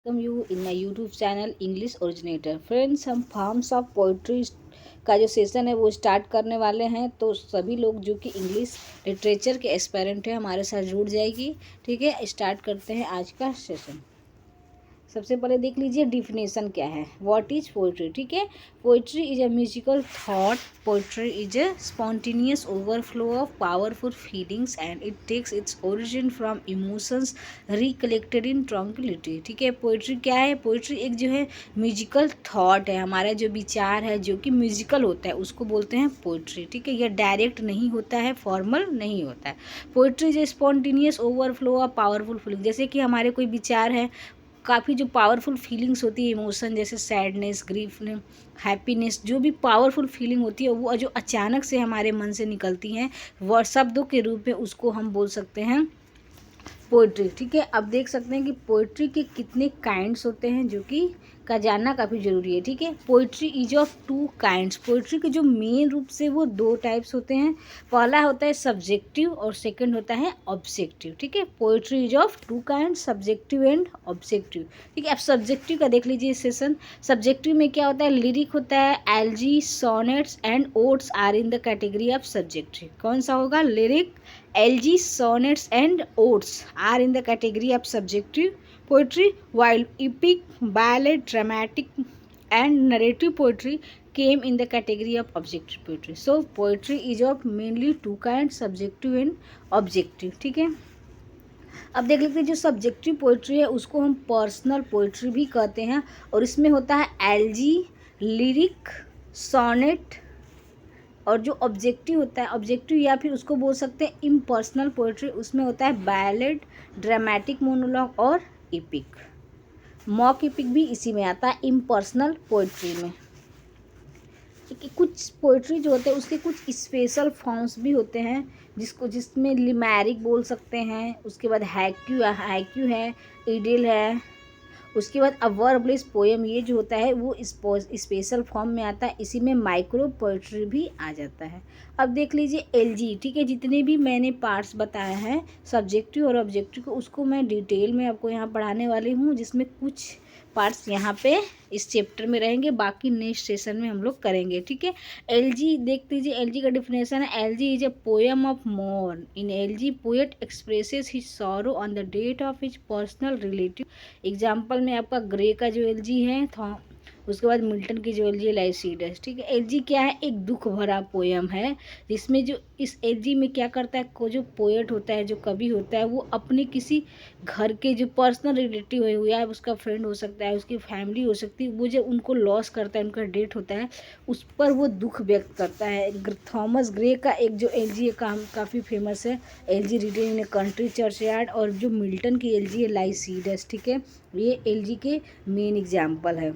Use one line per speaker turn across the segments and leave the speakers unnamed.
Welcome you in my YouTube channel English originator. Friends, हम forms of poetry का जो session है वो स्टार्ट करने वाले हैं। तो सभी लोग जो कि इंग्लिश लिटरेचर के एस्पायरेंट हैं हमारे साथ जुड़ जाएगी। ठीक है, स्टार्ट करते हैं आज का सेशन। सबसे पहले देख लीजिए डिफिनेशन क्या है। What is poetry. ठीक है, poetry is a musical thought. Poetry is a spontaneous overflow of powerful feelings and it takes its origin from emotions recollected in tranquillity. ठीक है, पोइट्री क्या है। पोइट्री एक जो है म्यूजिकल थॉट है, हमारा जो विचार है जो कि म्यूजिकल होता है उसको बोलते हैं पोइट्री। ठीक है, यह डायरेक्ट नहीं होता है, फॉर्मल नहीं होता है। Poetry is spontaneous overflow of powerful feeling. जैसे कि हमारे कोई विचार है, काफ़ी जो पावरफुल फीलिंग्स होती है, इमोशन जैसे सैडनेस, ग्रीफ, हैप्पीनेस, जो भी पावरफुल फीलिंग होती है वो जो अचानक से हमारे मन से निकलती हैं वह शब्दों के रूप में उसको हम बोल सकते हैं पोइट्री। ठीक है, अब देख सकते हैं कि पोइट्री के कितने काइंड्स होते हैं जो कि का जानना काफ़ी ज़रूरी है। ठीक है, poetry is of two kinds. Poetry के जो मेन रूप से वो दो टाइप्स होते हैं। पहला होता है सब्जेक्टिव और सेकंड होता है ऑब्जेक्टिव। ठीक है, poetry is of two kinds, subjective and objective. ठीक है, अब सब्जेक्टिव का देख लीजिए सेशन। सब्जेक्टिव में क्या होता है, लिरिक होता है, elegy, sonnets and odes are in the category of subjective. कौन सा होगा, lyric, elegy, sonnets and odes are in the category of subjective poetry, while epic, ballad, dramatic and narrative poetry came in the category of objective poetry. So poetry is of mainly two kinds, subjective and objective. ठीक है, अब देख लेते हैं जो subjective poetry है उसको हम पर्सनल पोइट्री भी कहते हैं और इसमें होता है एलजी, लिरिक, सोनेट। और जो ऑब्जेक्टिव होता है, ऑब्जेक्टिव या फिर उसको बोल सकते हैं इम्पर्सनल पोइट्री, उसमें होता है बैलेड, ड्रामेटिक मोनोलॉग और एपिक। मॉक एपिक भी इसी में आता है, इम्पर्सनल पोइट्री में। कि कुछ पोइट्री जो होते हैं उसके कुछ स्पेशल फॉर्म्स भी होते हैं जिसमें लिमैरिक बोल सकते हैं, उसके बाद हैक्यू है, इडिल है, उसके बाद वर्बलेस पोएम ये जो होता है वो स्पेशल फॉर्म में आता है, इसी में माइक्रो पोइट्री भी आ जाता है। अब देख लीजिए एलजी। ठीक है, जितने भी मैंने पार्ट्स बताया है सब्जेक्टिव और ऑब्जेक्टिव को उसको मैं डिटेल में आपको यहाँ पढ़ाने वाली हूँ, जिसमें कुछ पार्ट्स यहाँ पे इस चैप्टर में रहेंगे, बाकी नेक्स्ट सेशन में हम लोग करेंगे। ठीक है, एलजी देख लीजिए। एलजी का डिफिनेशन है, elegy is a poem of mourn. In elegy poet expresses his sorrow on the death of his personal relative. Example में आपका ग्रे का जो एलजी है, उसके बाद मिल्टन की जो एलजी है, लाइसिडस। ठीक है, एलजी क्या है, एक दुख भरा पोयम है जिसमें जो इस एलजी में क्या करता है, को जो पोएट होता है, जो कवि होता है, वो अपने किसी घर के जो पर्सनल रिलेटिव है, या उसका फ्रेंड हो सकता है, उसकी फैमिली हो सकती है, वो जब उनको लॉस करता है, उनका डेथ होता है, उस पर वो दुख व्यक्त करता है। थॉमस ग्रे का एक जो एलजी है काफ़ी फेमस है, elegy written in country churchyard. और जो मिल्टन की एलजी है, लाइसिडस। ठीक है, ये एलजी के मेन एग्जाम्पल है।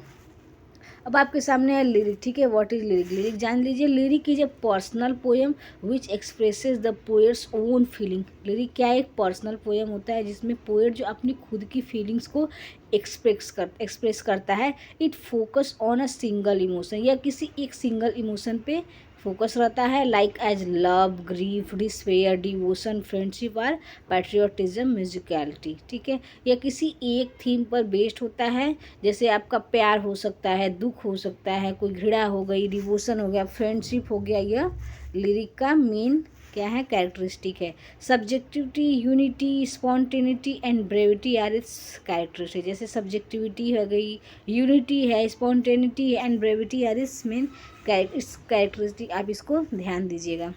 अब आपके सामने है लिरिक। ठीक है, व्हाट इज लिरिक। लिरिक जान लीजिए। Lyric is a personal poem which expresses the poets own feeling. Lyric क्या है, एक पर्सनल पोएम होता है जिसमें पोएट जो अपनी खुद की फीलिंग्स को एक्सप्रेस करता है। It focus on a single emotion, या किसी एक सिंगल इमोशन पे फोकस रहता है, like as love, grief, despair, devotion, friendship और पैट्रियोटिज्म, म्यूजिकलिटी। ठीक है, या किसी एक थीम पर बेस्ड होता है, जैसे आपका प्यार हो सकता है, दुख हो सकता है, कोई घृणा हो गई, डिवोशन हो गया, फ्रेंडशिप हो गया। यह लिरिक का मेन क्या है, कैरेक्टरिस्टिक है। Subjectivity, unity, spontaneity and brevity are its characteristic. जैसे सब्जेक्टिविटी हो गई, यूनिटी है, spontaneity and brevity are its main characteristic. आप इसको ध्यान दीजिएगा।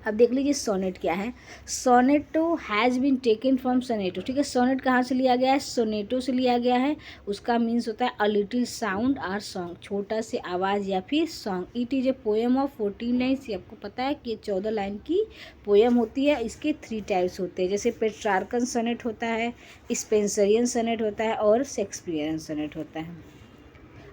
अब देख लीजिए सोनेट क्या है। Sonetto has been taken from sonetto. ठीक है, सोनेट कहाँ से लिया गया है, सोनेटो से लिया गया है। उसका मीन्स होता है a little sound or song, छोटा से आवाज़ या फिर song. It is a poem of 14 lines. ये आपको पता है कि ये 14 लाइन की पोएम होती है। इसके 3 टाइप्स होते हैं, जैसे पेट्रार्कन सोनेट होता है, स्पेंसरियन सोनेट होता है और शेक्सपियरियन सोनेट होता है।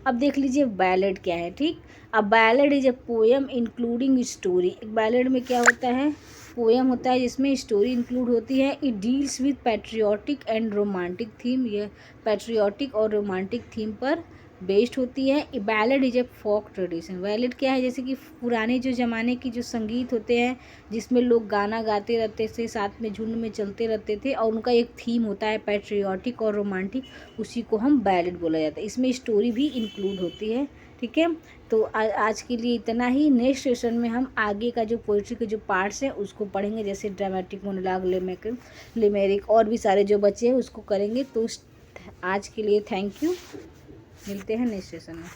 अब देख लीजिए बैलेड क्या है। ठीक, अब ballad is a poem including story. एक बैलेड में क्या होता है, पोएम होता है जिसमें स्टोरी इंक्लूड होती है। It deals with patriotic and romantic theme. यह पैट्रियोटिक और रोमांटिक थीम पर बेस्ड होती है। Ballad is a folk tradition. Ballad क्या है, जैसे कि पुराने जो ज़माने की जो संगीत होते हैं जिसमें लोग गाना गाते रहते थे, साथ में झुंड में चलते रहते थे और उनका एक थीम होता है पैट्रियोटिक और रोमांटिक, उसी को हम बैलेड बोला जाता है। इसमें स्टोरी भी इंक्लूड होती है। ठीक है, तो आज के लिए इतना ही। नेक्स्ट सेशन में हम आगे का जो पोइट्री के जो पार्ट्स हैं उसको पढ़ेंगे, जैसे ड्रामेटिक, मोनोलॉग, लिमेरिक और भी सारे जो बचे हैं उसको करेंगे। तो आज के लिए थैंक यू, मिलते हैं नेक्स्ट सेशन में।